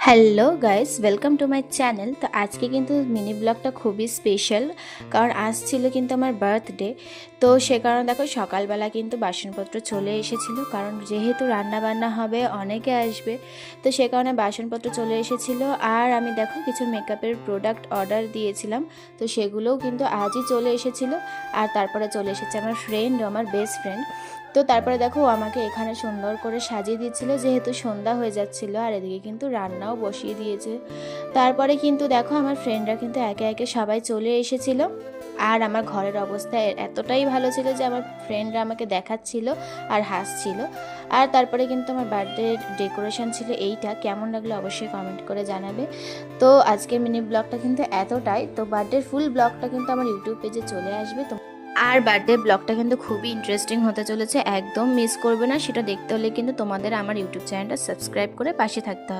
Hello guys, welcome to my channel. তো আজকে কিন্তু মিনি ব্লগটা খুবই স্পেশাল, কারণ আজ ছিল কিন্তু আমার বার্থডে। তো সে কারণে দেখো সকালবেলা কিন্তু বাসনপত্র চলে এসেছিলো, কারণ যেহেতু রান্না বান্না হবে, অনেকে আসবে, তো সে কারণে বাসনপত্র চলে এসেছিলো। আর আমি দেখো কিছু মেকআপের প্রোডাক্ট অর্ডার দিয়েছিলাম, তো সেগুলোও কিন্তু আজই চলে এসেছিলো। আর তারপরে চলে এসেছে আমার ফ্রেন্ড, আমার বেস্ট ফ্রেন্ড। তো তারপরে দেখো আমাকে এখানে সুন্দর করে সাজিয়ে দিয়েছিল, যেহেতু সন্ধ্যা হয়ে যাচ্ছিল, আর এদিকে কিন্তু রান্নাও বসিয়ে দিয়েছে। তারপরে কিন্তু দেখো আমার ফ্রেন্ডরা কিন্তু একে একে সবাই চলে এসেছিল। আর আমার ঘরের অবস্থা এতটাই ভালো ছিল যে আমার ফ্রেন্ডরা আমাকে দেখাচ্ছিল আর হাসছিল। আর তারপরে কিন্তু আমার বার্থডে ডেকোরেশন ছিল এইটা। কেমন লাগলো অবশ্যই কমেন্ট করে জানাবে। তো আজকে মিনি ব্লগটা কিন্তু এতটাই। তো বার্থডের ফুল ব্লগটা কিন্তু আমার ইউটিউব পেজে চলে আসবে। তো আর বার্থডে ব্লগটা কিন্তু খুবই ইন্টারেস্টিং হতে চলেছে, একদম মিস করবে না। সেটা দেখতে হলে কিন্তু তোমাদের আমার ইউটিউব চ্যানেলটা সাবস্ক্রাইব করে পাশে থাকতে হবে।